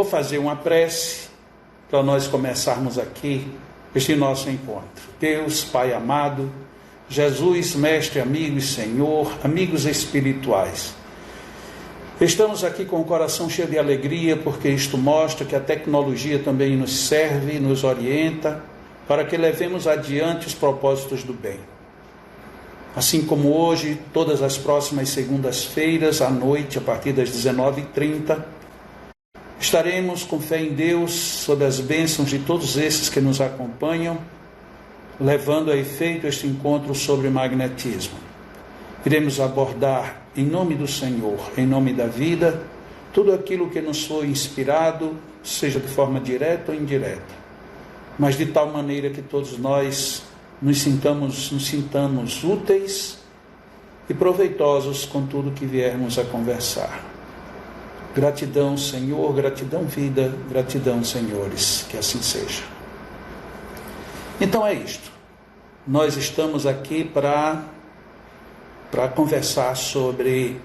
Vou fazer uma prece para nós começarmos aqui este nosso encontro. Deus, Pai amado, Jesus, Mestre, amigo e Senhor, amigos espirituais. Estamos aqui com o coração cheio de alegria, porque isto mostra que a tecnologia também nos serve, nos orienta, para que levemos adiante os propósitos do bem. Assim como hoje, todas as próximas segundas-feiras, à noite, a partir das 19h30, estaremos com fé em Deus, sob as bênçãos de todos esses que nos acompanham, levando a efeito este encontro sobre magnetismo. Iremos abordar, em nome do Senhor, em nome da vida, tudo aquilo que nos foi inspirado, seja de forma direta ou indireta, mas de tal maneira que todos nós nos sintamos úteis e proveitosos com tudo que viermos a conversar. Gratidão, Senhor, gratidão, vida, gratidão, senhores, que assim seja. Então é isto. Nós estamos aqui para conversar sobre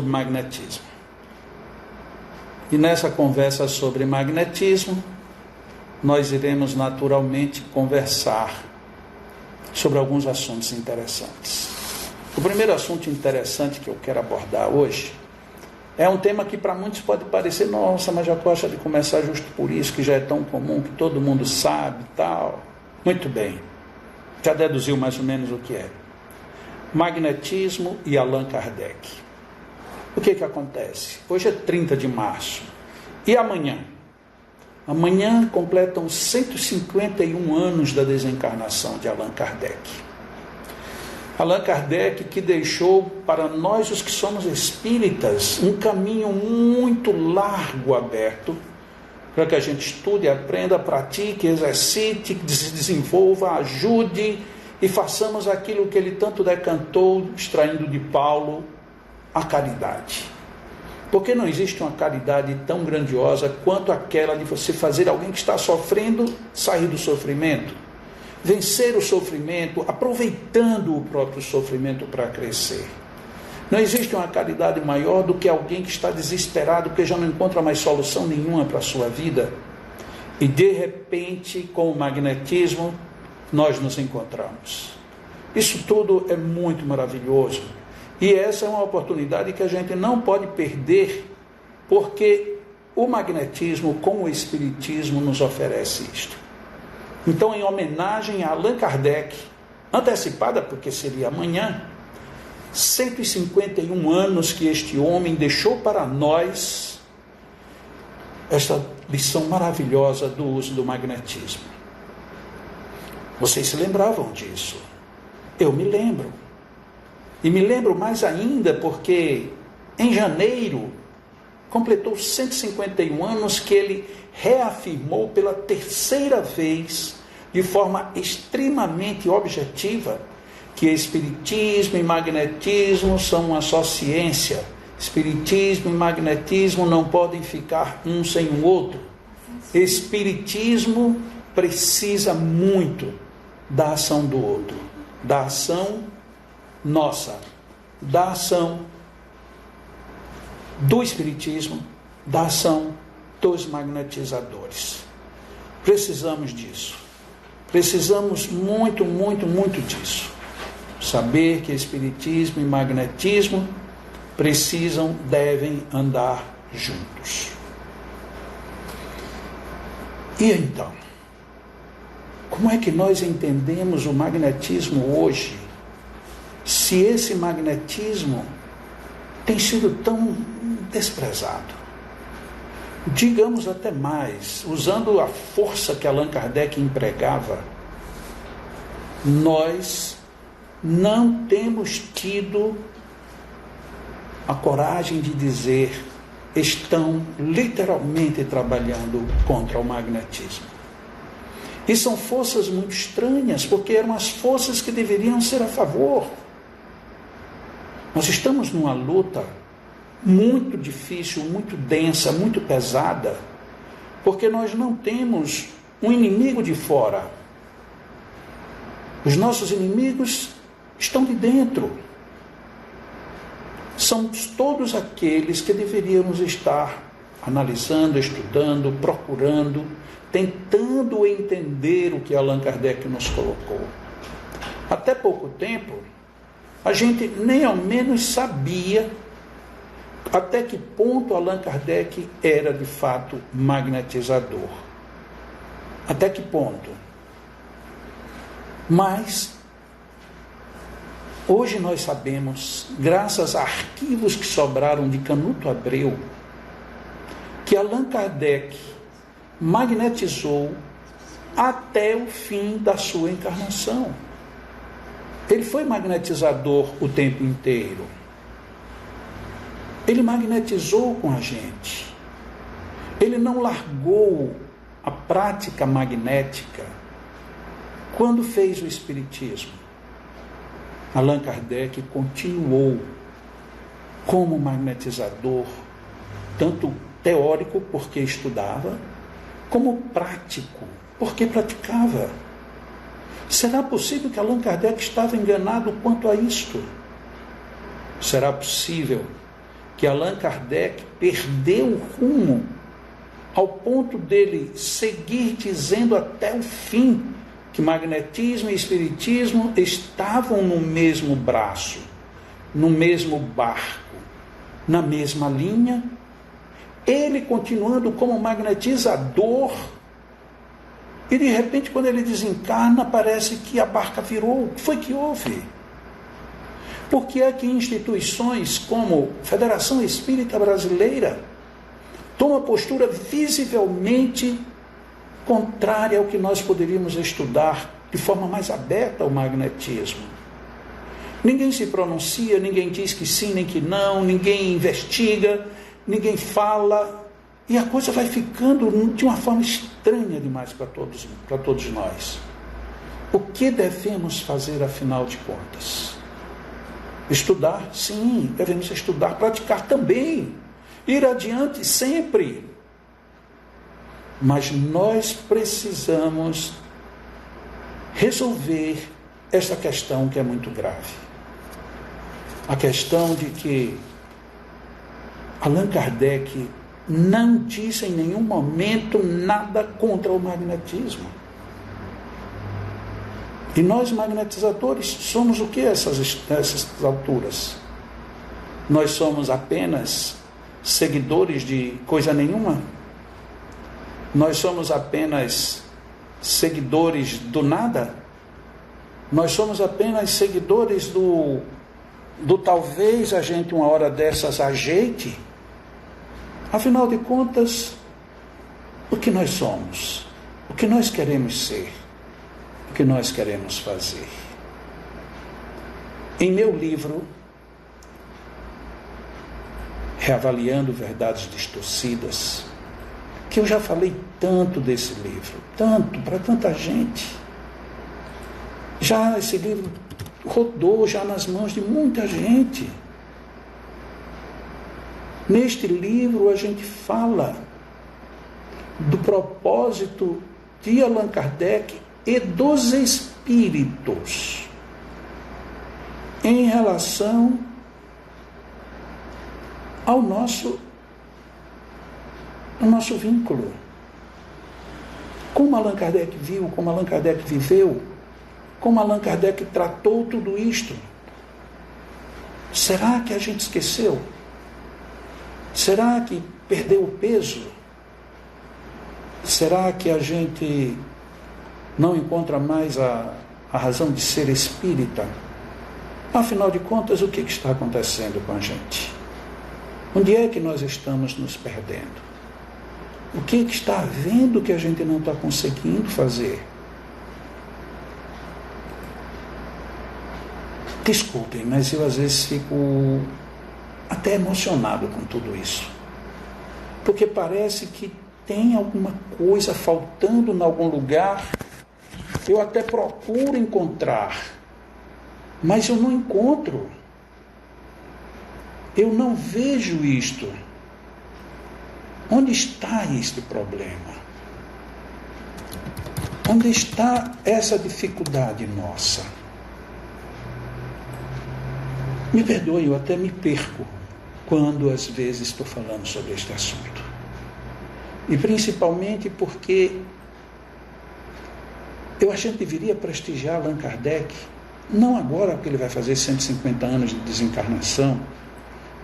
magnetismo. E nessa conversa sobre magnetismo, nós iremos naturalmente conversar sobre alguns assuntos interessantes. O primeiro assunto interessante que eu quero abordar hoje é um tema que para muitos pode parecer, nossa, mas já gosta de começar justo por isso, que já é tão comum, que todo mundo sabe e tal. Muito bem, já deduziu mais ou menos o que é. Magnetismo e Allan Kardec. O que acontece? Hoje é 30 de março. E amanhã? Amanhã completam 151 anos da desencarnação de Allan Kardec. Allan Kardec, que deixou para nós os que somos espíritas um caminho muito largo aberto para que a gente estude, aprenda, pratique, exercite, se desenvolva, ajude e façamos aquilo que ele tanto decantou, extraindo de Paulo, a caridade. Porque não existe uma caridade tão grandiosa quanto aquela de você fazer alguém que está sofrendo sair do sofrimento. Vencer o sofrimento, aproveitando o próprio sofrimento para crescer. Não existe uma caridade maior do que alguém que está desesperado, porque já não encontra mais solução nenhuma para a sua vida. E de repente, com o magnetismo, nós nos encontramos. Isso tudo é muito maravilhoso. E essa é uma oportunidade que a gente não pode perder, porque o magnetismo com o espiritismo nos oferece isto. Então, em homenagem a Allan Kardec, antecipada porque seria amanhã, 151 anos que este homem deixou para nós esta lição maravilhosa do uso do magnetismo. Vocês se lembravam disso? Eu me lembro. E me lembro mais ainda porque em janeiro completou 151 anos que ele reafirmou pela terceira vez, de forma extremamente objetiva, que espiritismo e magnetismo são uma só ciência. Espiritismo e magnetismo não podem ficar um sem o outro. Espiritismo precisa muito da ação do outro, da ação nossa, da ação do espiritismo, da ação dos magnetizadores. Precisamos disso. Precisamos muito, muito, muito disso. Saber que espiritismo e magnetismo devem andar juntos. E então, como é que nós entendemos o magnetismo hoje, se esse magnetismo tem sido tão desprezado? Digamos até mais, usando a força que Allan Kardec empregava, nós não temos tido a coragem de dizer: estão literalmente trabalhando contra o magnetismo. E são forças muito estranhas, porque eram as forças que deveriam ser a favor. Nós estamos numa luta muito difícil, muito densa, muito pesada, porque nós não temos um inimigo de fora. Os nossos inimigos estão de dentro. São todos aqueles que deveríamos estar analisando, estudando, procurando, tentando entender o que Allan Kardec nos colocou. Até pouco tempo, a gente nem ao menos sabia até que ponto Allan Kardec era de fato magnetizador. Até que ponto? Mas hoje nós sabemos, graças a arquivos que sobraram de Canuto Abreu, que Allan Kardec magnetizou até o fim da sua encarnação. Ele foi magnetizador o tempo inteiro. Ele magnetizou com a gente. Ele não largou a prática magnética quando fez o Espiritismo. Allan Kardec continuou como magnetizador, tanto teórico, porque estudava, como prático, porque praticava. Será possível que Allan Kardec estava enganado quanto a isto? Será possível que Allan Kardec perdeu o rumo ao ponto dele seguir dizendo até o fim que magnetismo e espiritismo estavam no mesmo braço, no mesmo barco, na mesma linha? Ele continuando como magnetizador, e de repente quando ele desencarna parece que a barca virou. O que foi que houve? Por que é que instituições como Federação Espírita Brasileira tomam postura visivelmente contrária ao que nós poderíamos estudar de forma mais aberta ao magnetismo? Ninguém se pronuncia, ninguém diz que sim nem que não, ninguém investiga, ninguém fala, e a coisa vai ficando de uma forma estranha demais para todos nós. O que devemos fazer, afinal de contas? Estudar? Sim, devemos estudar, praticar também, ir adiante sempre. Mas nós precisamos resolver esta questão que é muito grave. A questão de que Allan Kardec não disse em nenhum momento nada contra o magnetismo. E nós, magnetizadores, somos o que essas alturas? Nós somos apenas seguidores de coisa nenhuma? Nós somos apenas seguidores do nada? Nós somos apenas seguidores do talvez a gente uma hora dessas ajeite? Afinal de contas, o que nós somos? O que nós queremos ser? O que nós queremos fazer? Em meu livro, Reavaliando Verdades Distorcidas, que eu já falei tanto desse livro, tanto, para tanta gente. Já esse livro rodou já nas mãos de muita gente. Neste livro a gente fala do propósito de Allan Kardec e dos espíritos em relação ao nosso vínculo. Como Allan Kardec viu, como Allan Kardec viveu, como Allan Kardec tratou tudo isto. Será que a gente esqueceu? Será que perdeu o peso? Será que a gente não encontra mais a razão de ser espírita? Afinal de contas, o que está acontecendo com a gente? Onde é que nós estamos nos perdendo? O que está havendo que a gente não está conseguindo fazer? Desculpem, mas eu às vezes fico até emocionado com tudo isso. Porque parece que tem alguma coisa faltando em algum lugar. Eu até procuro encontrar, mas eu não encontro. Eu não vejo isto. Onde está este problema? Onde está essa dificuldade nossa? Me perdoe, eu até me perco quando às vezes estou falando sobre este assunto. E principalmente porque a gente deveria prestigiar Allan Kardec, não agora porque ele vai fazer 150 anos de desencarnação.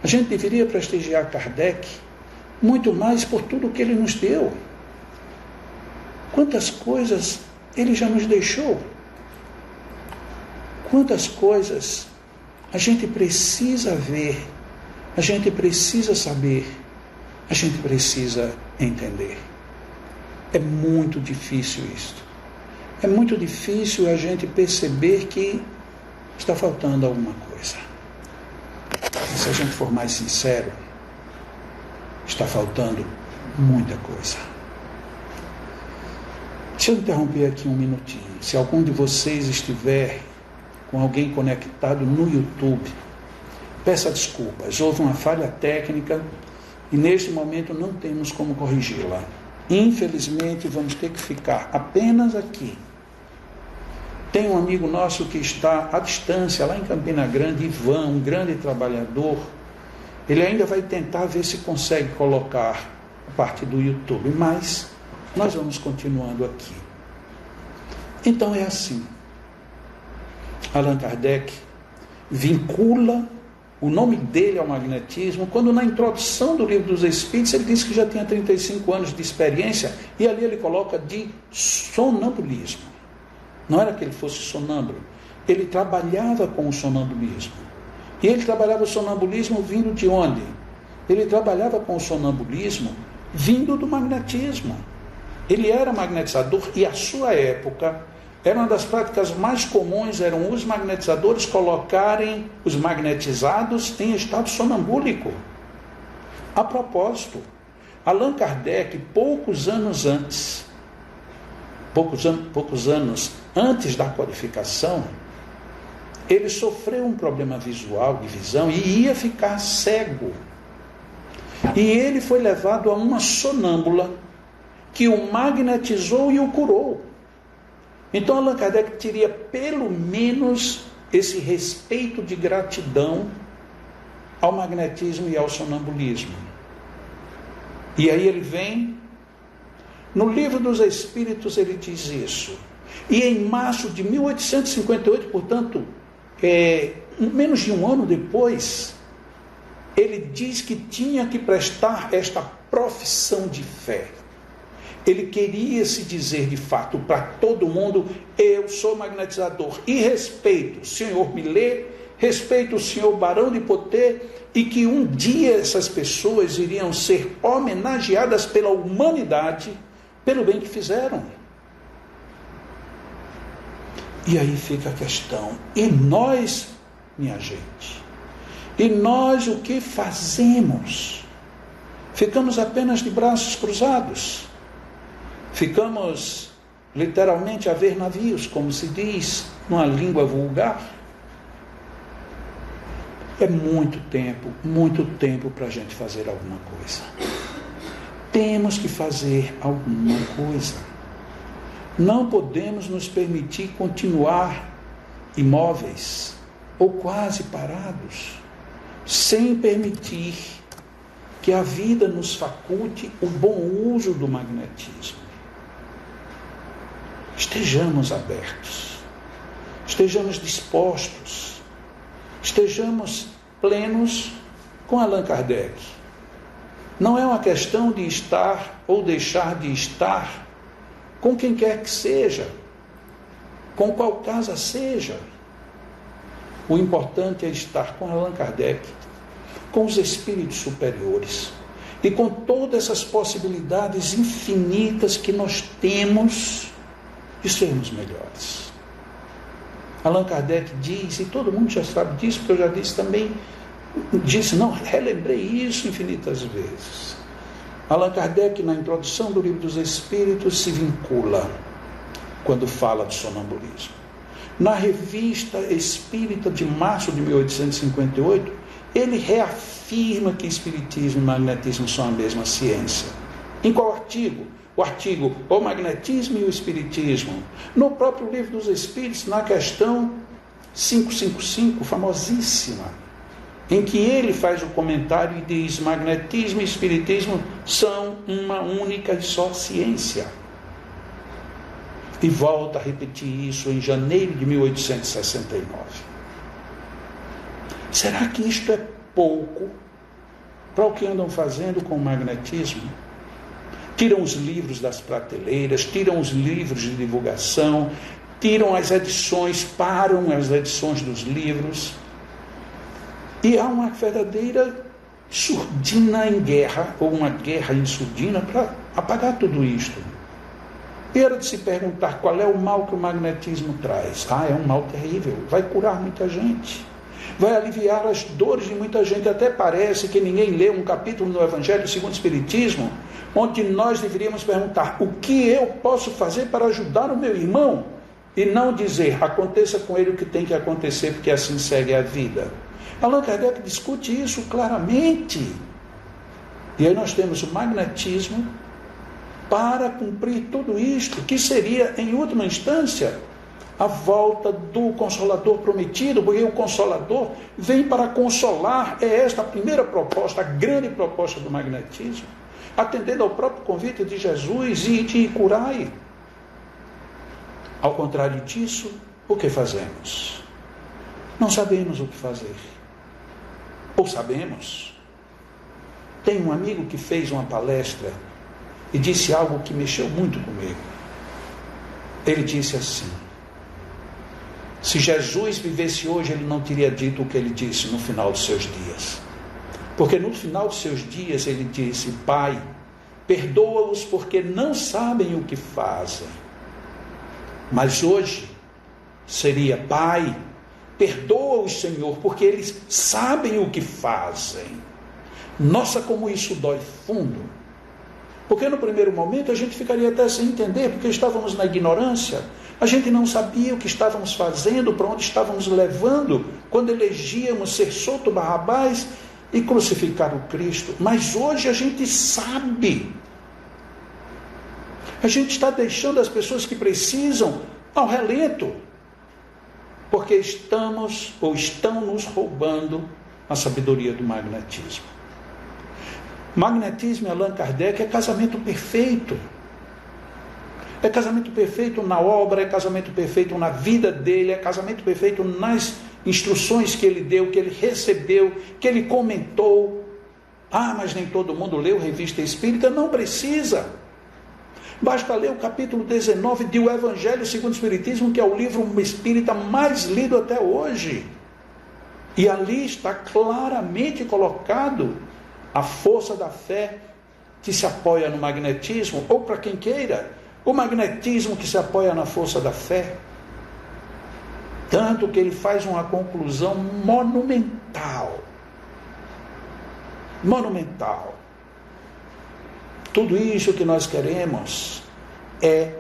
A gente deveria prestigiar Kardec muito mais por tudo que ele nos deu. Quantas coisas ele já nos deixou. Quantas coisas a gente precisa ver, a gente precisa saber, a gente precisa entender. É muito difícil isto. É muito difícil a gente perceber que está faltando alguma coisa. E se a gente for mais sincero, está faltando muita coisa. Deixa eu interromper aqui um minutinho. Se algum de vocês estiver com alguém conectado no YouTube, peça desculpas. Houve uma falha técnica e neste momento não temos como corrigi-la. Infelizmente vamos ter que ficar apenas aqui. Tem um amigo nosso que está à distância, lá em Campina Grande, Ivan, um grande trabalhador. Ele ainda vai tentar ver se consegue colocar a parte do YouTube, mas nós vamos continuando aqui. Então é assim. Allan Kardec vincula o nome dele ao magnetismo, quando na introdução do Livro dos Espíritos ele diz que já tinha 35 anos de experiência, e ali ele coloca de sonambulismo. Não era que ele fosse sonâmbulo, ele trabalhava com o sonambulismo. E ele trabalhava o sonambulismo vindo de onde? Ele trabalhava com o sonambulismo vindo do magnetismo. Ele era magnetizador e a sua época era uma das práticas mais comuns, eram os magnetizadores colocarem os magnetizados em estado sonambúlico. A propósito, Allan Kardec, poucos anos antes da codificação, ele sofreu um problema visual, de visão, e ia ficar cego. E ele foi levado a uma sonâmbula que o magnetizou e o curou. Então Allan Kardec teria pelo menos esse respeito de gratidão ao magnetismo e ao sonambulismo. E aí ele vem, no Livro dos Espíritos ele diz isso. E em março de 1858, portanto, menos de um ano depois, ele diz que tinha que prestar esta profissão de fé. Ele queria se dizer de fato para todo mundo: eu sou magnetizador e respeito o senhor Millet, respeito o senhor Barão de Poté, e que um dia essas pessoas iriam ser homenageadas pela humanidade pelo bem que fizeram. E aí fica a questão: e nós, minha gente? E nós o que fazemos? Ficamos apenas de braços cruzados? Ficamos literalmente a ver navios, como se diz numa língua vulgar? É muito tempo para a gente fazer alguma coisa. Temos que fazer alguma coisa. Não podemos nos permitir continuar imóveis ou quase parados, sem permitir que a vida nos faculte o bom uso do magnetismo. Estejamos abertos, estejamos dispostos, estejamos plenos com Allan Kardec. Não é uma questão de estar ou deixar de estar com quem quer que seja, com qual casa seja. O importante é estar com Allan Kardec, com os espíritos superiores e com todas essas possibilidades infinitas que nós temos de sermos melhores. Allan Kardec diz, e todo mundo já sabe disso, porque eu já disse também, relembrei isso infinitas vezes. Allan Kardec, na introdução do Livro dos Espíritos, se vincula quando fala de sonambulismo. Na Revista Espírita de março de 1858, ele reafirma que Espiritismo e Magnetismo são a mesma ciência. Em qual artigo? O artigo O Magnetismo e o Espiritismo. No próprio Livro dos Espíritos, na questão 555, famosíssima, em que ele faz o comentário e diz: magnetismo e espiritismo são uma única e só ciência. E volta a repetir isso em janeiro de 1869. Será que isto é pouco para o que andam fazendo com o magnetismo? Tiram os livros das prateleiras, tiram os livros de divulgação, tiram as edições, param as edições dos livros. E há uma verdadeira surdina em guerra, ou uma guerra em surdina, para apagar tudo isto. E era de se perguntar qual é o mal que o magnetismo traz. É um mal terrível, vai curar muita gente, vai aliviar as dores de muita gente. Até parece que ninguém lê um capítulo no Evangelho segundo o Espiritismo, onde nós deveríamos perguntar: o que eu posso fazer para ajudar o meu irmão? E não dizer: aconteça com ele o que tem que acontecer, porque assim segue a vida. Allan Kardec discute isso claramente. E aí nós temos o magnetismo para cumprir tudo isto, que seria, em última instância, a volta do Consolador prometido, porque o Consolador vem para consolar. É esta a primeira proposta, a grande proposta do magnetismo, atendendo ao próprio convite de Jesus: e de curai. Ao contrário disso, o que fazemos? Não sabemos o que fazer. Ou sabemos? Tem um amigo que fez uma palestra e disse algo que mexeu muito comigo. Ele disse assim: se Jesus vivesse hoje, ele não teria dito o que ele disse no final dos seus dias. Porque no final dos seus dias ele disse: Pai, perdoa-os porque não sabem o que fazem. Mas hoje seria: Pai, perdoa-os, Senhor, porque eles sabem o que fazem. Nossa, como isso dói fundo. Porque no primeiro momento a gente ficaria até sem entender, porque estávamos na ignorância. A gente não sabia o que estávamos fazendo, para onde estávamos levando, quando elegíamos ser solto Barrabás e crucificar o Cristo. Mas hoje a gente sabe. A gente está deixando as pessoas que precisam ao relento, porque estamos ou estão nos roubando a sabedoria do magnetismo. Magnetismo e Allan Kardec é casamento perfeito. É casamento perfeito na obra, é casamento perfeito na vida dele, é casamento perfeito nas instruções que ele deu, que ele recebeu, que ele comentou. Mas nem todo mundo leu Revista Espírita. Não precisa. Basta ler o capítulo 19 de O Evangelho segundo o Espiritismo, que é o livro espírita mais lido até hoje. E ali está claramente colocado a força da fé que se apoia no magnetismo, ou para quem queira, o magnetismo que se apoia na força da fé. Tanto que ele faz uma conclusão monumental. Monumental. Tudo isso que nós queremos é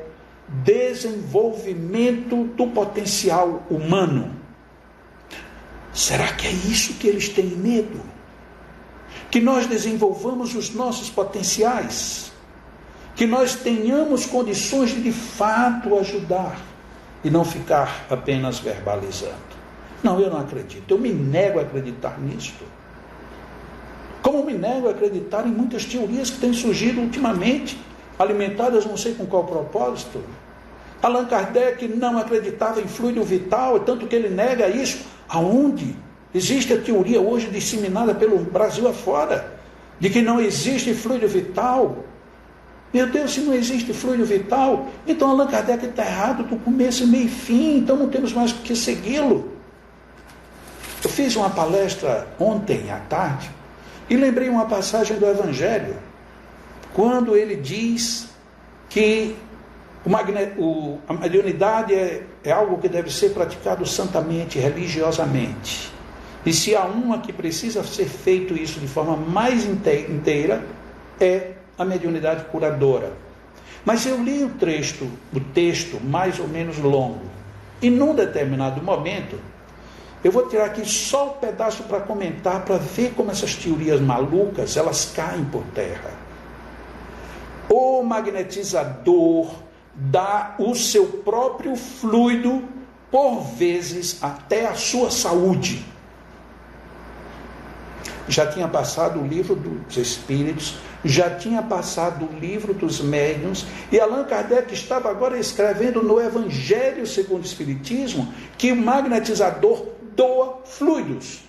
desenvolvimento do potencial humano. Será que é isso que eles têm medo? Que nós desenvolvamos os nossos potenciais, que nós tenhamos condições de fato ajudar e não ficar apenas verbalizando. Não, eu não acredito, eu me nego a acreditar nisto. Como me nego a acreditar em muitas teorias que têm surgido ultimamente, alimentadas não sei com qual propósito. Allan Kardec não acreditava em fluido vital, tanto que ele nega isso. Aonde? Existe a teoria hoje disseminada pelo Brasil afora, de que não existe fluido vital. Meu Deus, se não existe fluido vital, então Allan Kardec está errado do começo, meio e fim, então não temos mais que segui-lo. Eu fiz uma palestra ontem à tarde, e lembrei uma passagem do Evangelho, quando ele diz que a mediunidade é algo que deve ser praticado santamente, religiosamente. E se há uma que precisa ser feito isso de forma mais inteira, é a mediunidade curadora. Mas eu li o texto mais ou menos longo, e num determinado momento, eu vou tirar aqui só um pedaço para comentar, para ver como essas teorias malucas, elas caem por terra. O magnetizador dá o seu próprio fluido, por vezes até a sua saúde. já tinha passado o livro dos espíritos, já tinha passado o livro dos médiuns, e Allan Kardec estava agora escrevendo no Evangelho segundo o Espiritismo que o magnetizador doa fluidos.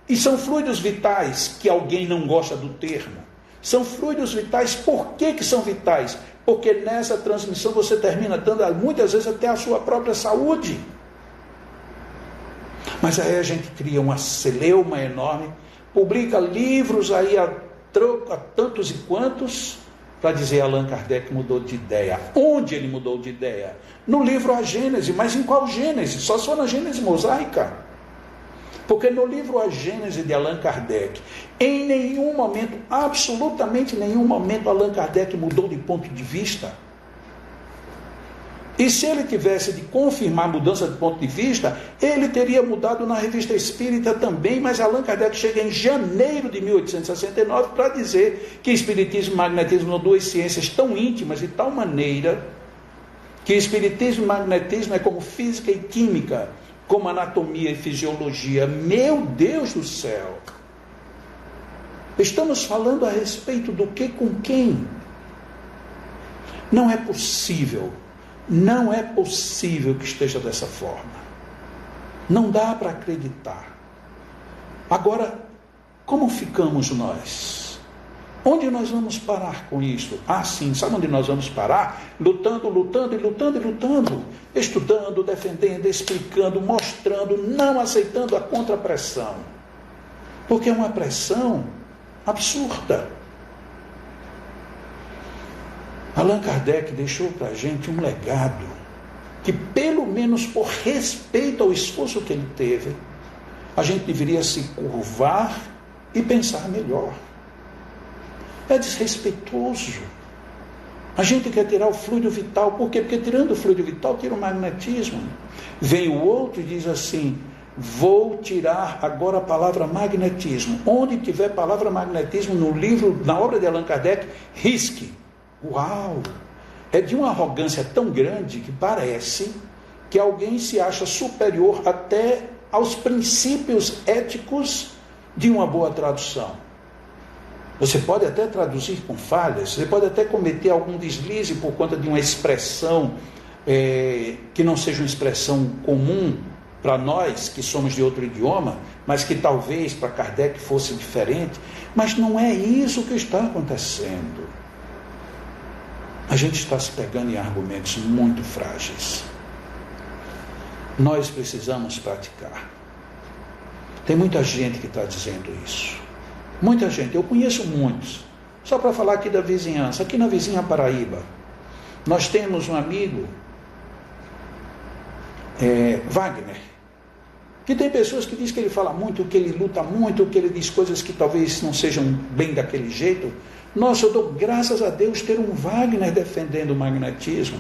E são fluidos vitais, que alguém não gosta do termo. São fluidos vitais. Por que são vitais? Porque nessa transmissão você termina dando, muitas vezes, até a sua própria saúde. Mas aí a gente cria uma celeuma enorme, publica livros aí a tantos e quantos, para dizer Allan Kardec mudou de ideia. Onde ele mudou de ideia? No livro A Gênese. Mas em qual Gênese? Só se for na Gênese mosaica. Porque no livro A Gênese de Allan Kardec, em nenhum momento, absolutamente nenhum momento, Allan Kardec mudou de ponto de vista. E se ele tivesse de confirmar a mudança de ponto de vista, ele teria mudado na Revista Espírita também, mas Allan Kardec chega em janeiro de 1869 para dizer que Espiritismo e Magnetismo são duas ciências tão íntimas, de tal maneira, que Espiritismo e Magnetismo é como física e química, como anatomia e fisiologia. Meu Deus do céu! Estamos falando a respeito do que com quem? Não é possível que esteja dessa forma. Não dá para acreditar. Agora, como ficamos nós? Onde nós vamos parar com isso? Ah, sim, sabe onde nós vamos parar? Lutando, estudando, defendendo, explicando, mostrando, não aceitando a contrapressão. Porque é uma pressão absurda. Allan Kardec deixou para a gente um legado que, pelo menos por respeito ao esforço que ele teve, a gente deveria se curvar e pensar melhor. É desrespeitoso. A gente quer tirar o fluido vital. Por quê? Porque tirando o fluido vital, tira o magnetismo. Vem o outro e diz assim: vou tirar agora a palavra magnetismo. Onde tiver palavra magnetismo no livro, na obra de Allan Kardec, risque. Uau! É de uma arrogância tão grande que parece que alguém se acha superior até aos princípios éticos de uma boa tradução. Você pode até traduzir com falhas, você pode até cometer algum deslize por conta de uma expressão que não seja uma expressão comum para nós, que somos de outro idioma, mas que talvez para Kardec fosse diferente. Mas não é isso que está acontecendo. A gente está se pegando em argumentos muito frágeis. Nós precisamos praticar. Tem muita gente que está dizendo isso. Muita gente, eu conheço muitos. Só para falar aqui da vizinhança, aqui na vizinha Paraíba, nós temos um amigo, Wagner, que tem pessoas que dizem que ele fala muito, que ele luta muito, que ele diz coisas que talvez não sejam bem daquele jeito. Nossa, eu dou graças a Deus ter um Wagner defendendo o magnetismo,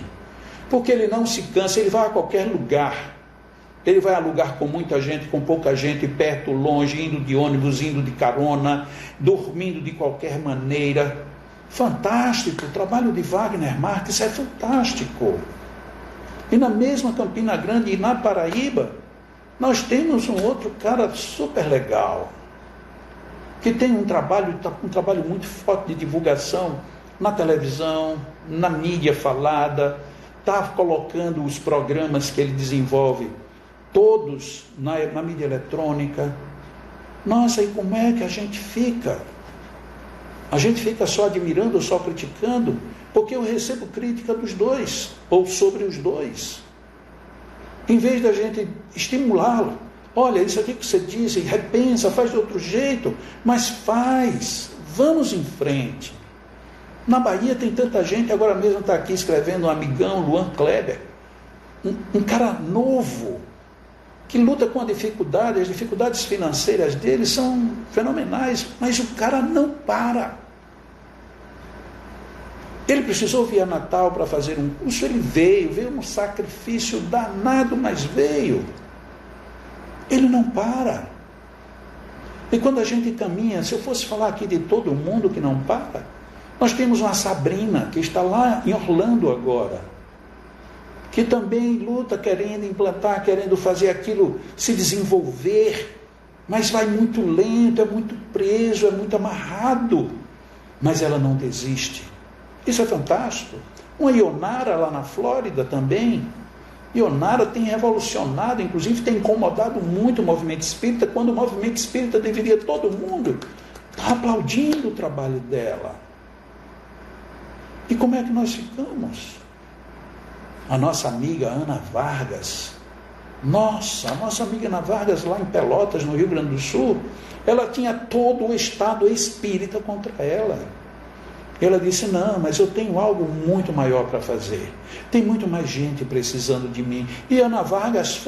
porque ele não se cansa, ele vai a qualquer lugar. Ele vai a lugar com muita gente, com pouca gente, perto, longe, indo de ônibus, indo de carona, dormindo de qualquer maneira. Fantástico, o trabalho de Wagner Marques é fantástico. E na mesma Campina Grande e na Paraíba, nós temos um outro cara super legal, que tem um trabalho muito forte de divulgação na televisão, na mídia falada, está colocando os programas que ele desenvolve todos na mídia eletrônica. Nossa, e como é que a gente fica? A gente fica só admirando ou só criticando? Porque eu recebo crítica dos dois, ou sobre os dois. Em vez da gente estimulá-lo, olha, isso aqui que você disse, repensa, faz de outro jeito, mas faz, vamos em frente. Na Bahia tem tanta gente, agora mesmo está aqui escrevendo um amigão, Luan Kleber, um cara novo, que luta com a dificuldade, as dificuldades financeiras dele são fenomenais, mas o cara não para. Ele precisou vir a Natal para fazer um curso, ele veio um sacrifício danado, mas veio. Ele não para. E quando a gente caminha, se eu fosse falar aqui de todo mundo que não para, nós temos uma Sabrina, que está lá em Orlando agora, que também luta, querendo implantar, querendo fazer aquilo se desenvolver. mas vai muito lento, é muito preso, é muito amarrado, mas ela não desiste. Isso é fantástico. Uma Ionara lá na Flórida também. Ionara tem revolucionado, inclusive tem incomodado muito o movimento espírita, quando o movimento espírita deveria todo mundo estar aplaudindo o trabalho dela. E como é que nós ficamos? A nossa amiga Ana Vargas, a nossa amiga Ana Vargas lá em Pelotas, no Rio Grande do Sul, ela tinha todo o estado espírita contra ela. Ela disse, não, mas eu tenho algo muito maior para fazer. Tem muito mais gente precisando de mim. E Ana Vargas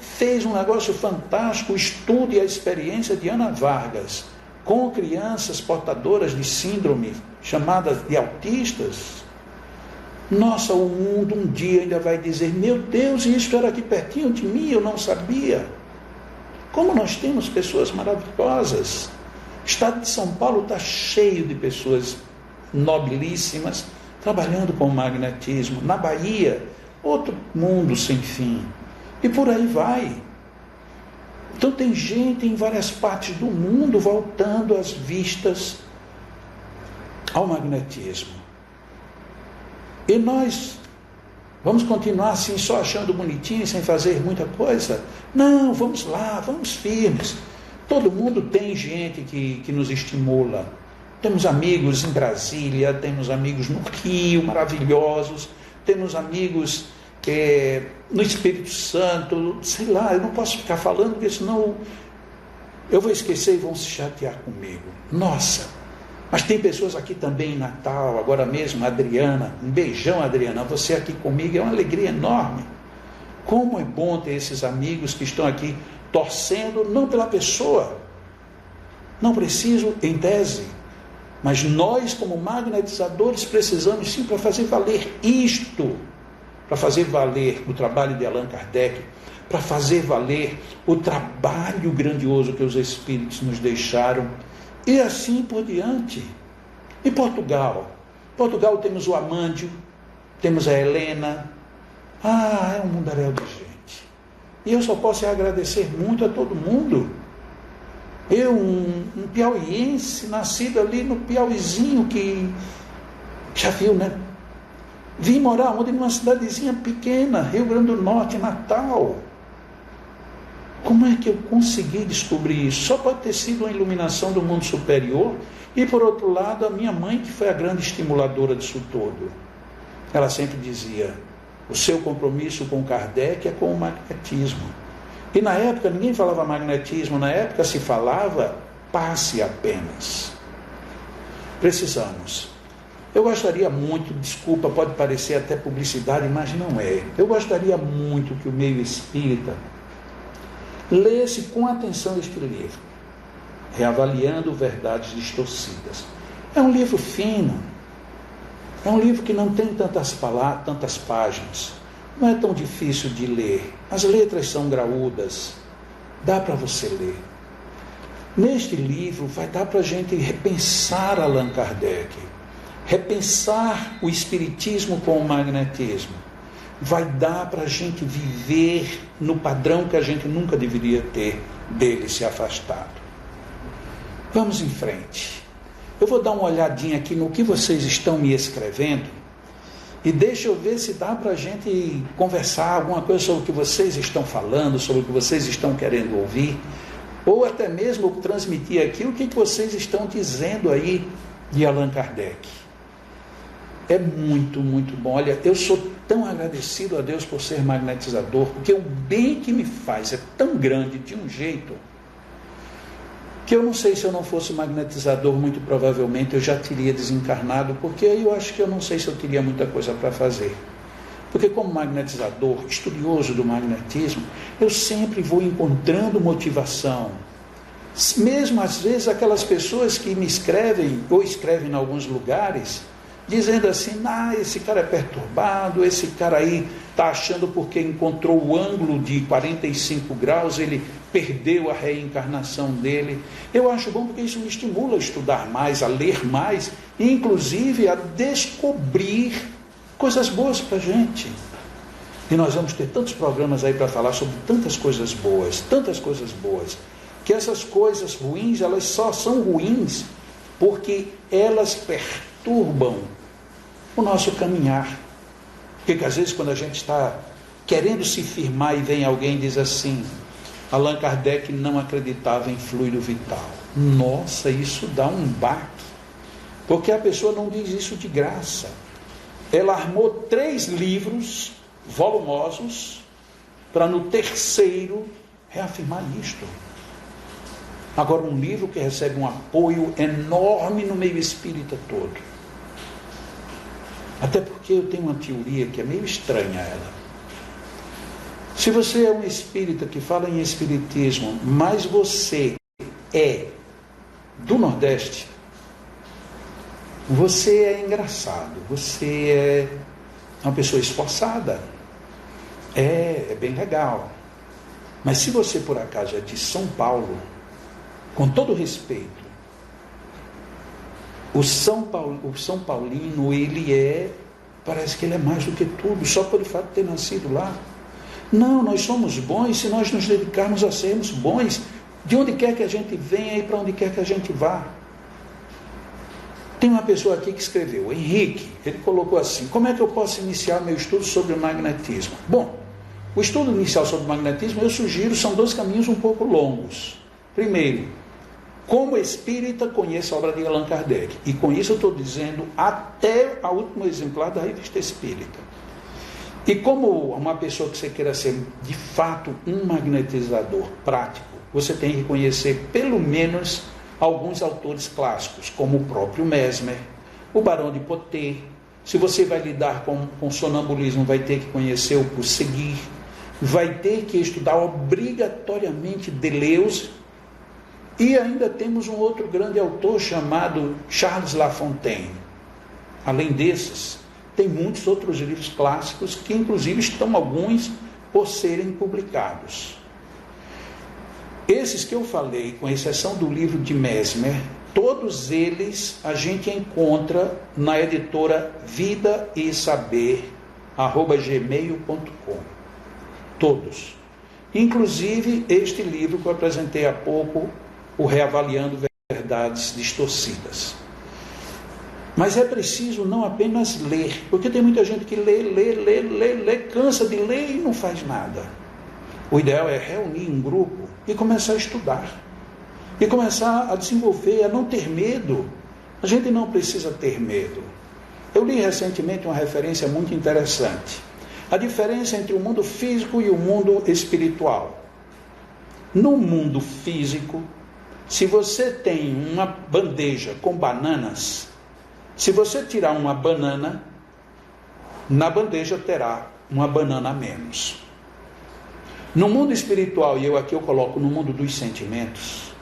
fez um negócio fantástico, o estudo e a experiência de Ana Vargas com crianças portadoras de síndrome, chamadas de autistas. Nossa, o mundo um dia ainda vai dizer, meu Deus, isso era aqui pertinho de mim, eu não sabia. Como nós temos pessoas maravilhosas. O estado de São Paulo está cheio de pessoas nobilíssimas, trabalhando com o magnetismo. Na Bahia, outro mundo sem fim. E por aí vai. Então tem gente em várias partes do mundo voltando as vistas ao magnetismo. E nós vamos continuar assim, só achando bonitinho, sem fazer muita coisa? Não, vamos lá, vamos firmes. Todo mundo tem gente que nos estimula. Temos amigos em Brasília, temos amigos no Rio, maravilhosos, temos amigos no Espírito Santo, sei lá, eu não posso ficar falando, porque senão eu vou esquecer e vão se chatear comigo. Nossa, mas tem pessoas aqui também em Natal, agora mesmo, Adriana, um beijão, Adriana, você aqui comigo, é uma alegria enorme. Como é bom ter esses amigos que estão aqui torcendo, não pela pessoa, não preciso, em tese, mas nós, como magnetizadores, precisamos sim para fazer valer isto, para fazer valer o trabalho de Allan Kardec, para fazer valer o trabalho grandioso que os Espíritos nos deixaram, e assim por diante. Em Portugal temos o Amândio, temos a Helena, é um mundaréu de gente. E eu só posso agradecer muito a todo mundo. Eu, um piauiense, nascido ali no Piauizinho, que já viu, né? Vim morar onde? Numa cidadezinha pequena, Rio Grande do Norte, Natal. Como é que eu consegui descobrir isso? Só pode ter sido uma iluminação do mundo superior. E por outro lado, a minha mãe, que foi a grande estimuladora disso todo. Ela sempre dizia, o seu compromisso com Kardec é com o magnetismo. E na época ninguém falava magnetismo, na época se falava passe apenas. Precisamos. Eu gostaria muito, desculpa, pode parecer até publicidade, mas não é. Eu gostaria muito que o meio espírita lesse com atenção este livro, Reavaliando Verdades Distorcidas. É um livro fino, é um livro que não tem tantas palavras, tantas páginas. Não é tão difícil de ler. As letras são graúdas. Dá para você ler. Neste livro vai dar para a gente repensar Allan Kardec. Repensar o espiritismo com o magnetismo. Vai dar para a gente viver no padrão que a gente nunca deveria ter dele se afastado. Vamos em frente. Eu vou dar uma olhadinha aqui no que vocês estão me escrevendo. E deixa eu ver se dá para a gente conversar alguma coisa sobre o que vocês estão falando, sobre o que vocês estão querendo ouvir, ou até mesmo transmitir aqui o que vocês estão dizendo aí de Allan Kardec. É muito, muito bom. Olha, eu sou tão agradecido a Deus por ser magnetizador, porque o bem que me faz é tão grande, de um jeito, que eu não sei, se eu não fosse magnetizador, muito provavelmente eu já teria desencarnado, porque aí eu acho que eu não sei se eu teria muita coisa para fazer. Porque como magnetizador, estudioso do magnetismo, eu sempre vou encontrando motivação. Mesmo às vezes aquelas pessoas que me escrevem, ou escrevem em alguns lugares, dizendo assim, esse cara é perturbado, esse cara aí está achando porque encontrou o ângulo de 45 graus, ele perdeu a reencarnação dele. Eu acho bom porque isso me estimula a estudar mais, a ler mais, e inclusive a descobrir coisas boas para a gente. E nós vamos ter tantos programas aí para falar sobre tantas coisas boas, que essas coisas ruins, elas só são ruins porque elas perturbam o nosso caminhar. Porque às vezes quando a gente está querendo se firmar e vem alguém e diz assim, Allan Kardec não acreditava em fluido vital. Nossa, isso dá um baque. Porque a pessoa não diz isso de graça. Ela armou 3 livros volumosos para no terceiro reafirmar isto. Agora, um livro que recebe um apoio enorme no meio espírita todo. Até porque eu tenho uma teoria que é meio estranha ela. Se você é um espírita que fala em espiritismo, mas você é do Nordeste, você é engraçado, você é uma pessoa esforçada, é bem legal. Mas se você por acaso é de São Paulo, com todo respeito, o São Paulino, parece que ele é mais do que tudo, só pelo fato de ter nascido lá. Não, nós somos bons se nós nos dedicarmos a sermos bons, de onde quer que a gente venha e para onde quer que a gente vá. Tem uma pessoa aqui que escreveu, Henrique, ele colocou assim, como é que eu posso iniciar meu estudo sobre o magnetismo? Bom, o estudo inicial sobre o magnetismo, eu sugiro, são 2 caminhos um pouco longos. Primeiro, como espírita, conheça a obra de Allan Kardec. E com isso eu estou dizendo até o último exemplar da Revista Espírita. E como uma pessoa que você queira ser, de fato, um magnetizador prático, você tem que conhecer pelo menos alguns autores clássicos, como o próprio Mesmer, o Barão de Poté. Se você vai lidar com sonambulismo, vai ter que conhecer o Prosseguir, vai ter que estudar obrigatoriamente Deleuze. E ainda temos um outro grande autor chamado Charles Lafontaine. Além desses, tem muitos outros livros clássicos que inclusive estão alguns por serem publicados. Esses que eu falei, com exceção do livro de Mesmer, todos eles a gente encontra na editora Vida e Saber, @gmail.com. Todos. Inclusive este livro que eu apresentei há pouco, o Reavaliando Verdades Distorcidas. Mas é preciso não apenas ler, porque tem muita gente que lê, cansa de ler e não faz nada. O ideal é reunir um grupo e começar a estudar. E começar a desenvolver, a não ter medo. A gente não precisa ter medo. Eu li recentemente uma referência muito interessante. A diferença entre o mundo físico e o mundo espiritual. No mundo físico, se você tem uma bandeja com bananas, se você tirar uma banana, na bandeja terá uma banana a menos. No mundo espiritual, e eu coloco no mundo dos sentimentos,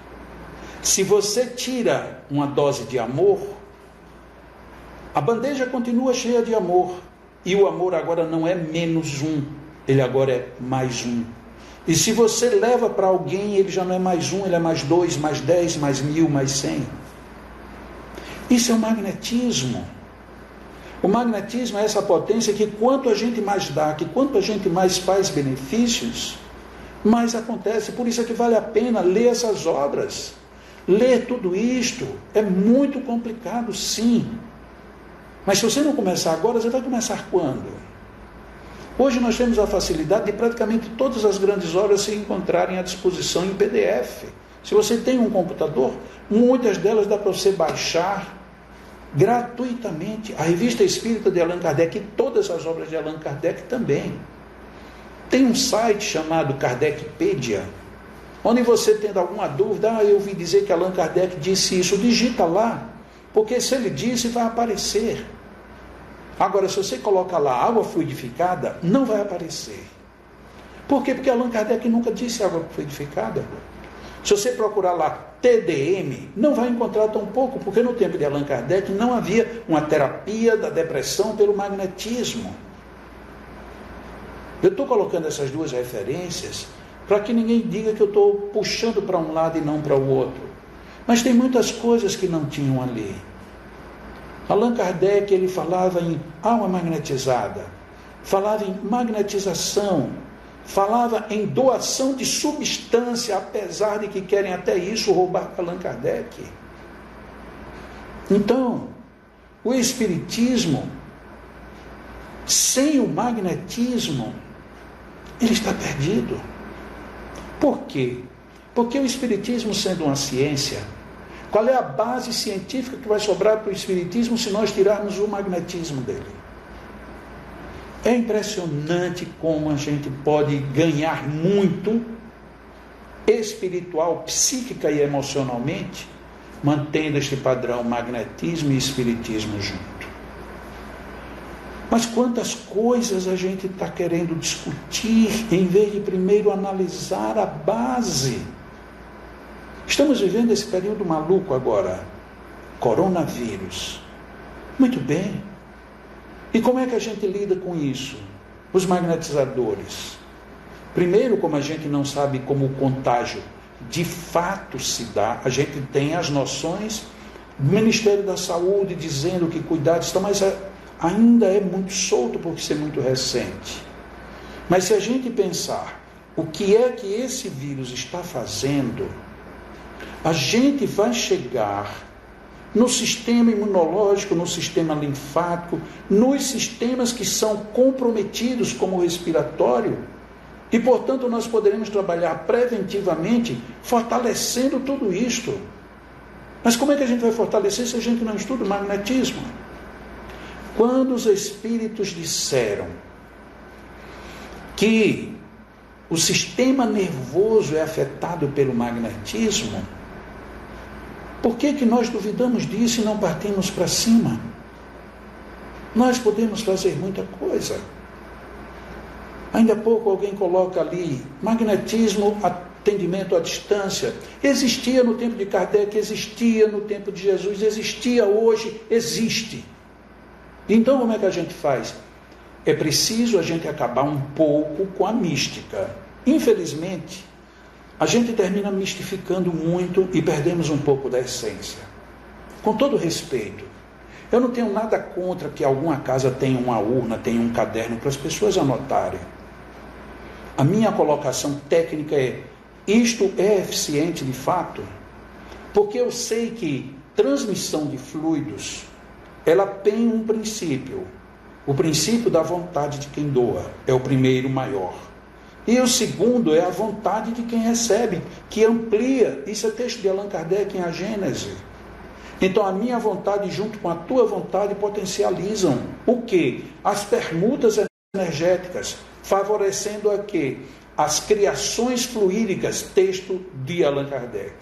se você tira uma dose de amor, a bandeja continua cheia de amor, e o amor agora não é -1, ele agora é +1. E se você leva para alguém, ele já não é +1, ele é +2, +10, +1000, +100. Isso é o magnetismo. O magnetismo é essa potência que quanto a gente mais dá, que quanto a gente mais faz benefícios, mais acontece. Por isso é que vale a pena ler essas obras. Ler tudo isto é muito complicado, sim. Mas se você não começar agora, você vai começar quando? Hoje nós temos a facilidade de praticamente todas as grandes obras se encontrarem à disposição em PDF. Se você tem um computador, muitas delas dá para você baixar gratuitamente. A Revista Espírita de Allan Kardec e todas as obras de Allan Kardec também. Tem um site chamado Kardecpedia, onde você tendo alguma dúvida, eu ouvi dizer que Allan Kardec disse isso, digita lá, porque se ele disse, vai aparecer. Agora, se você coloca lá água fluidificada, não vai aparecer. Por quê? Porque Allan Kardec nunca disse água fluidificada. Se você procurar lá TDM, não vai encontrar tão pouco, porque no tempo de Allan Kardec não havia uma terapia da depressão pelo magnetismo. Eu estou colocando essas 2 referências para que ninguém diga que eu estou puxando para um lado e não para o outro. Mas tem muitas coisas que não tinham ali. Allan Kardec, ele falava em alma magnetizada, falava em magnetização, falava em doação de substância, apesar de que querem até isso roubar Allan Kardec. Então, o Espiritismo, sem o magnetismo, ele está perdido. Por quê? Porque o Espiritismo, sendo uma ciência, qual é a base científica que vai sobrar para o Espiritismo se nós tirarmos o magnetismo dele? É impressionante como a gente pode ganhar muito espiritual, psíquica e emocionalmente, mantendo este padrão magnetismo e espiritismo junto. Mas quantas coisas a gente está querendo discutir, em vez de primeiro analisar a base. Estamos vivendo esse período maluco agora, coronavírus. Muito bem. E como é que a gente lida com isso? Os magnetizadores. Primeiro, como a gente não sabe como o contágio de fato se dá, a gente tem as noções do Ministério da Saúde dizendo que cuidados estão, mas ainda é muito solto por ser muito recente. Mas se a gente pensar o que é que esse vírus está fazendo, a gente vai chegar no sistema imunológico, no sistema linfático, nos sistemas que são comprometidos como o respiratório, e portanto nós poderemos trabalhar preventivamente, fortalecendo tudo isto. Mas como é que a gente vai fortalecer se a gente não estuda o magnetismo? Quando os espíritos disseram que o sistema nervoso é afetado pelo magnetismo, por que nós duvidamos disso e não partimos para cima? Nós podemos fazer muita coisa. Ainda há pouco alguém coloca ali, magnetismo, atendimento à distância. Existia no tempo de Kardec, existia no tempo de Jesus, existia hoje, existe. Então como é que a gente faz? É preciso a gente acabar um pouco com a mística. Infelizmente, a gente termina mistificando muito e perdemos um pouco da essência. Com todo respeito, eu não tenho nada contra que alguma casa tenha uma urna, tenha um caderno para as pessoas anotarem. A minha colocação técnica é, isto é eficiente de fato? Porque eu sei que transmissão de fluidos, ela tem um princípio. O princípio da vontade de quem doa é o primeiro maior. E o segundo é a vontade de quem recebe, que amplia. Isso é texto de Allan Kardec em A Gênese. Então a minha vontade junto com a tua vontade potencializam o quê? As permutas energéticas, favorecendo a quê? As criações fluídicas, texto de Allan Kardec.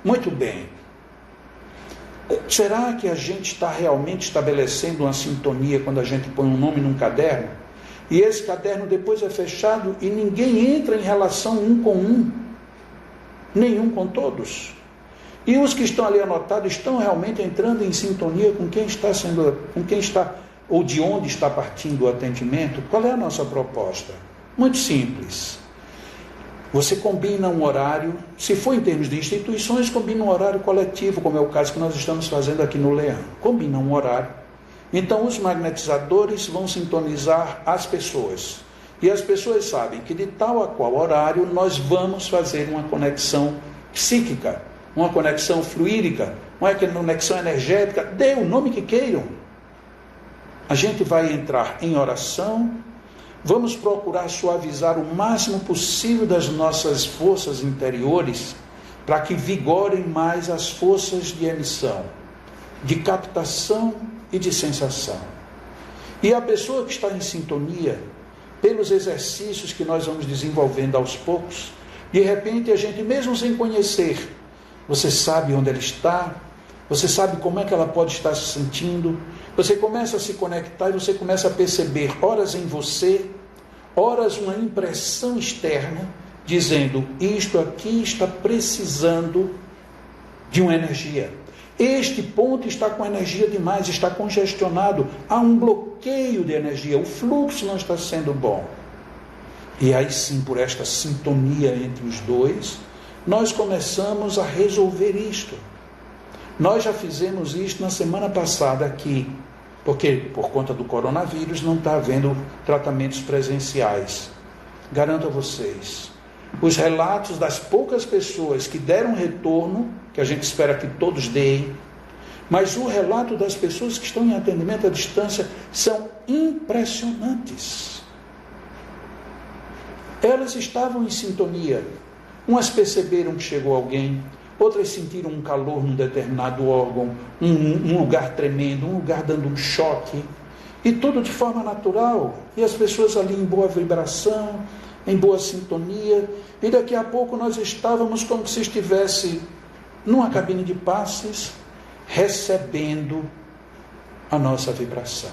Muito bem. Será que a gente está realmente estabelecendo uma sintonia quando a gente põe um nome num caderno? E esse caderno depois é fechado e ninguém entra em relação um com um, nenhum com todos. E os que estão ali anotados estão realmente entrando em sintonia com quem está ou de onde está partindo o atendimento? Qual é a nossa proposta? Muito simples. Você combina um horário, se for em termos de instituições, combina um horário coletivo, como é o caso que nós estamos fazendo aqui no Leão. Combina um horário. Então os magnetizadores vão sintonizar as pessoas. E as pessoas sabem que de tal a qual horário nós vamos fazer uma conexão psíquica, uma conexão fluídica, uma conexão energética, dê o nome que queiram. A gente vai entrar em oração, vamos procurar suavizar o máximo possível das nossas forças interiores, para que vigorem mais as forças de emissão, de captação e de sensação. E a pessoa que está em sintonia, pelos exercícios que nós vamos desenvolvendo aos poucos, de repente a gente, mesmo sem conhecer, você sabe onde ela está, você sabe como é que ela pode estar se sentindo, você começa a se conectar e você começa a perceber, horas em você, horas uma impressão externa, dizendo, isto aqui está precisando de uma energia. Este ponto está com energia demais, está congestionado, há um bloqueio de energia, o fluxo não está sendo bom. E aí sim, por esta sintonia entre os dois, nós começamos a resolver isto. Nós já fizemos isto na semana passada aqui, porque por conta do coronavírus não está havendo tratamentos presenciais. Garanto a vocês, os relatos das poucas pessoas que deram retorno, que a gente espera que todos deem, mas o relato das pessoas que estão em atendimento à distância são impressionantes. Elas estavam em sintonia. Umas perceberam que chegou alguém, outras sentiram um calor num determinado órgão, um lugar tremendo, um lugar dando um choque, e tudo de forma natural, e as pessoas ali em boa vibração, em boa sintonia, e daqui a pouco nós estávamos como se estivesse numa cabine de passes, recebendo a nossa vibração.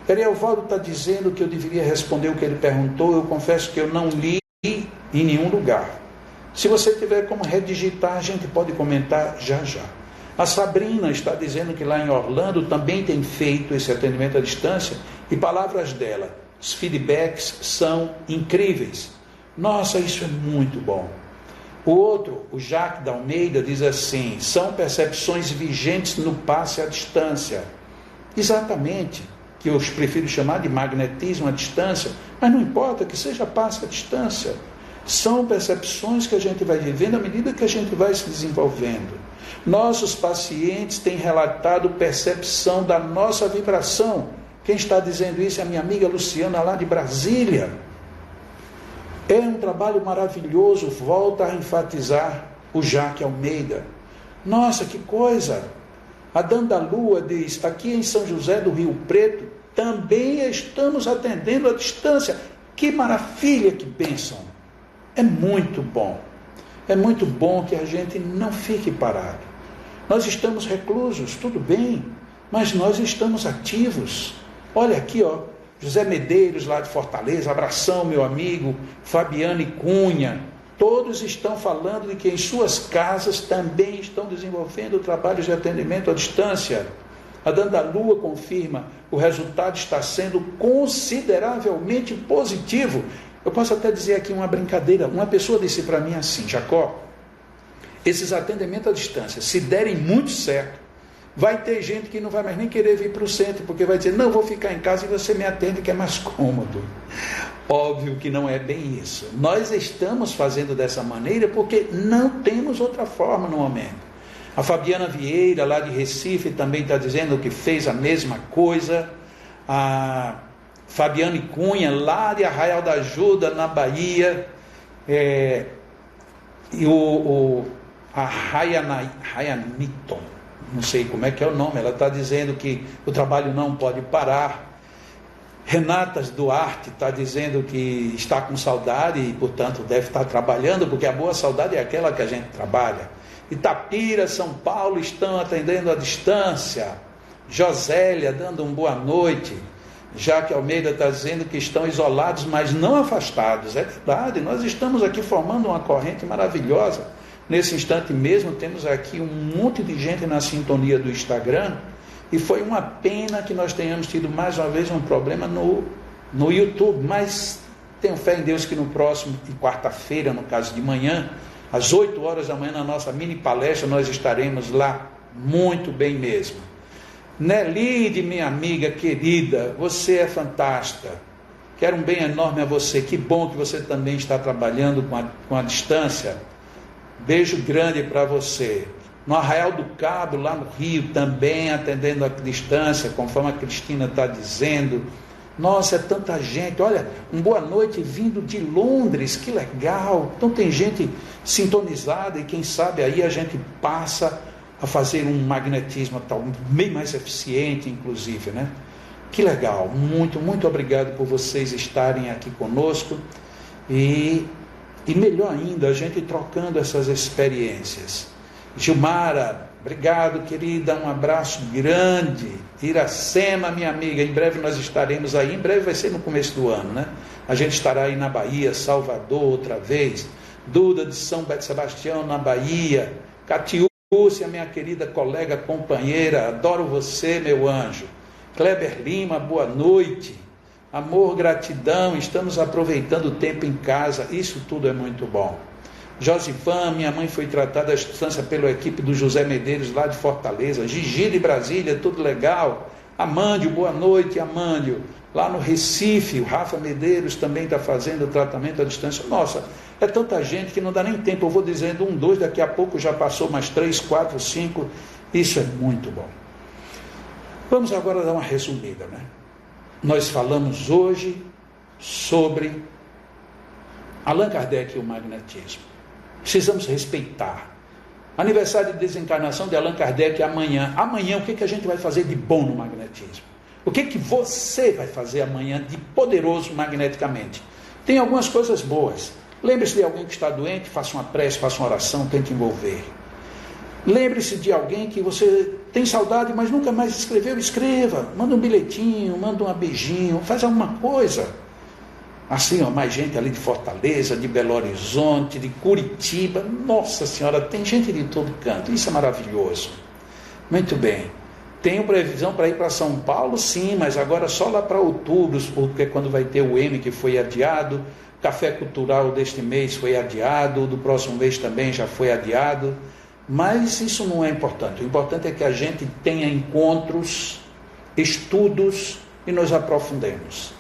Erielvaldo está dizendo que eu deveria responder o que ele perguntou. Eu confesso que eu não li em nenhum lugar. Se você tiver como redigitar, a gente pode comentar já já. A Sabrina está dizendo que lá em Orlando também tem feito esse atendimento à distância, e palavras dela, os feedbacks são incríveis. Nossa, isso é muito bom. O outro, o Jacques da Almeida, diz assim: são percepções vigentes no passe à distância. Exatamente, que eu prefiro chamar de magnetismo à distância, mas não importa que seja passe à distância. São percepções que a gente vai vivendo à medida que a gente vai se desenvolvendo. Nossos pacientes têm relatado percepção da nossa vibração. Quem está dizendo isso é a minha amiga Luciana, lá de Brasília. É um trabalho maravilhoso, volta a enfatizar o Jacques Almeida. Nossa, que coisa! A Dandalua diz, aqui em São José do Rio Preto, também estamos atendendo à distância. Que maravilha, que bênção! É muito bom que a gente não fique parado. Nós estamos reclusos, tudo bem, mas nós estamos ativos. Olha aqui, ó, José Medeiros, lá de Fortaleza, abração, meu amigo, Fabiane Cunha, todos estão falando de que em suas casas também estão desenvolvendo trabalhos de atendimento à distância. A Dandalua confirma, o resultado está sendo consideravelmente positivo. Eu posso até dizer aqui uma brincadeira. Uma pessoa disse para mim assim: Jacó, esses atendimentos à distância, se derem muito certo, vai ter gente que não vai mais nem querer vir para o centro, porque vai dizer, não, vou ficar em casa e você me atende que é mais cômodo. Óbvio que não é bem isso. Nós estamos fazendo dessa maneira porque não temos outra forma no momento. A Fabiana Vieira, lá de Recife, também está dizendo que fez a mesma coisa. A Fabiane Cunha, lá de Arraial da Ajuda, na Bahia, e a Rayaniton, não sei como é que é o nome, ela está dizendo que o trabalho não pode parar. Renata Duarte está dizendo que está com saudade e, portanto, deve estar trabalhando, porque a boa saudade é aquela que a gente trabalha. Itapira, São Paulo, estão atendendo à distância. Josélia, dando uma boa noite. Jacques Almeida está dizendo que estão isolados, mas não afastados. É verdade, nós estamos aqui formando uma corrente maravilhosa. Nesse instante mesmo, temos aqui um monte de gente na sintonia do Instagram, e foi uma pena que nós tenhamos tido mais uma vez um problema no YouTube, mas tenho fé em Deus que no próximo, quarta-feira, no caso de manhã, às 8 horas da manhã, na nossa mini palestra, nós estaremos lá, muito bem mesmo. Nelide, minha amiga querida, você é fantástica, quero um bem enorme a você, que bom que você também está trabalhando com a distância. Beijo grande para você. No Arraial do Cabo, lá no Rio, também atendendo à distância, conforme a Cristina está dizendo. Nossa, é tanta gente. Olha, uma boa noite vindo de Londres, que legal. Então tem gente sintonizada, e quem sabe aí a gente passa a fazer um magnetismo tal, bem mais eficiente, inclusive, né? Que legal. Muito, muito obrigado por vocês estarem aqui conosco. E melhor ainda, a gente trocando essas experiências. Gilmara, obrigado, querida, um abraço grande. Iracema, minha amiga, em breve nós estaremos aí, em breve vai ser no começo do ano, né? A gente estará aí na Bahia, Salvador outra vez. Duda de São Sebastião, na Bahia. Catiúcia, minha querida colega, companheira, adoro você, meu anjo. Kleber Lima, boa noite. Amor, gratidão, estamos aproveitando o tempo em casa, isso tudo é muito bom. Josifã, minha mãe foi tratada à distância pela equipe do José Medeiros, lá de Fortaleza. Gigi de Brasília, tudo legal. Amândio, boa noite, Amândio. Lá no Recife, o Rafa Medeiros também está fazendo o tratamento à distância. Nossa, é tanta gente que não dá nem tempo. Eu vou dizendo 1, 2, daqui a pouco já passou mais 3, 4, 5. Isso é muito bom. Vamos agora dar uma resumida, né? Nós falamos hoje sobre Allan Kardec e o magnetismo. Precisamos respeitar. Aniversário de desencarnação de Allan Kardec amanhã. Amanhã, o que a gente vai fazer de bom no magnetismo? O que você vai fazer amanhã de poderoso magneticamente? Tem algumas coisas boas. Lembre-se de alguém que está doente, faça uma prece, faça uma oração, tente envolver. Lembre-se de alguém que você tem saudade, mas nunca mais escreveu, escreva. Manda um bilhetinho, manda um beijinho, faz alguma coisa. Assim, ó, mais gente ali de Fortaleza, de Belo Horizonte, de Curitiba. Nossa Senhora, tem gente de todo canto. Isso é maravilhoso. Muito bem. Tenho previsão para ir para São Paulo? Sim, mas agora só lá para outubro, porque quando vai ter o M que foi adiado, Café Cultural deste mês foi adiado, do próximo mês também já foi adiado. Mas isso não é importante. O importante é que a gente tenha encontros, estudos e nos aprofundemos.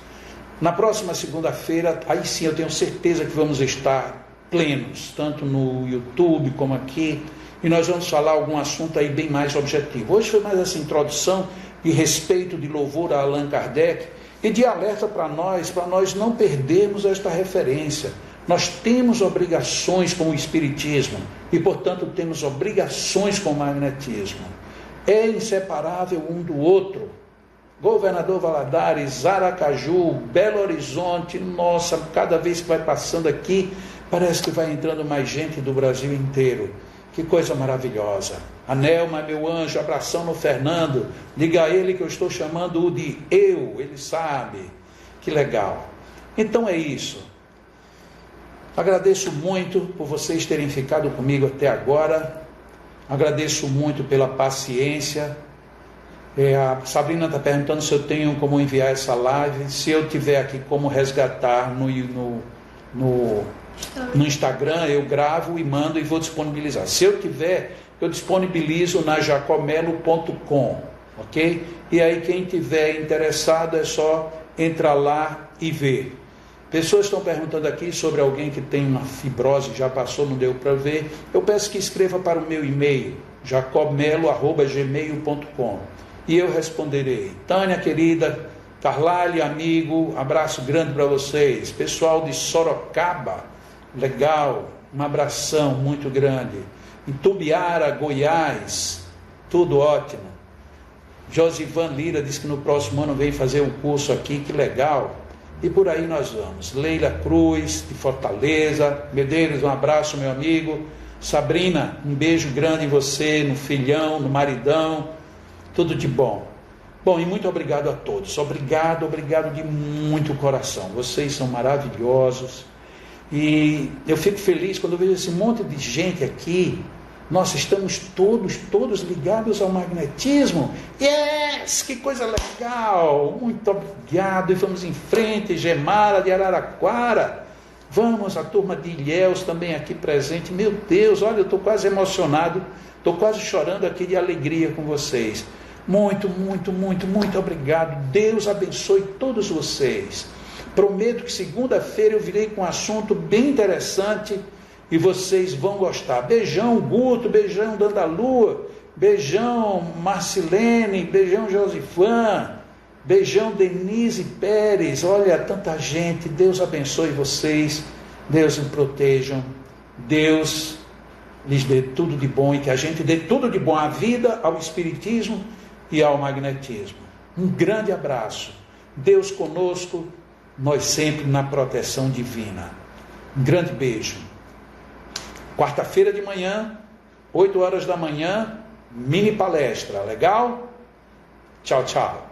Na próxima segunda-feira, aí sim eu tenho certeza que vamos estar plenos, tanto no YouTube como aqui, e nós vamos falar algum assunto aí bem mais objetivo. Hoje foi mais essa introdução de respeito, de louvor a Allan Kardec e de alerta para nós não perdermos esta referência. Nós temos obrigações com o Espiritismo e, portanto, temos obrigações com o magnetismo. É inseparável um do outro. Governador Valadares, Aracaju, Belo Horizonte, nossa, cada vez que vai passando aqui, parece que vai entrando mais gente do Brasil inteiro. Que coisa maravilhosa. A Nelma, meu anjo, abração no Fernando. Diga a ele que eu estou chamando-o de eu, ele sabe. Que legal. Então é isso. Agradeço muito por vocês terem ficado comigo até agora. Agradeço muito pela paciência. A Sabrina está perguntando se eu tenho como enviar essa live. Se eu tiver aqui como resgatar no Instagram, eu gravo e mando e vou disponibilizar. Se eu tiver, eu disponibilizo na jacomelo.com, ok? E aí quem tiver interessado é só entrar lá e ver. Pessoas estão perguntando aqui sobre alguém que tem uma fibrose, já passou, não deu para ver. Eu peço que escreva para o meu e-mail, jacomelo@gmail.com, e eu responderei. Tânia, querida, Carlyle, amigo, abraço grande para vocês. Pessoal de Sorocaba, legal, um abração muito grande. Em Tubiara, Goiás, tudo ótimo. Josivan Lira disse que no próximo ano vem fazer um curso aqui, que legal. E por aí nós vamos. Leila Cruz, de Fortaleza. Medeiros, um abraço, meu amigo. Sabrina, um beijo grande em você, no filhão, no maridão. Tudo de bom. Bom, e muito obrigado a todos. Obrigado de muito coração. Vocês são maravilhosos. E eu fico feliz quando eu vejo esse monte de gente aqui. Nós estamos todos ligados ao magnetismo. Yes! Que coisa legal! Muito obrigado. E vamos em frente. Gemara de Araraquara. Vamos, a turma de Ilhéus também aqui presente. Meu Deus, olha, eu estou quase emocionado. Estou quase chorando aqui de alegria com vocês. Muito obrigado. Deus abençoe todos vocês. Prometo que segunda-feira eu virei com um assunto bem interessante e vocês vão gostar. Beijão, Guto, beijão, Dandalua, beijão, Marcilene, beijão, Josifã, beijão, Denise Pérez. Olha, tanta gente. Deus abençoe vocês, Deus os protejam, Deus lhes dê tudo de bom e que a gente dê tudo de bom à vida, ao espiritismo e ao magnetismo. Um grande abraço. Deus conosco, nós sempre na proteção divina. Um grande beijo. Quarta-feira de manhã, 8 horas da manhã, mini palestra. Legal? Tchau, tchau.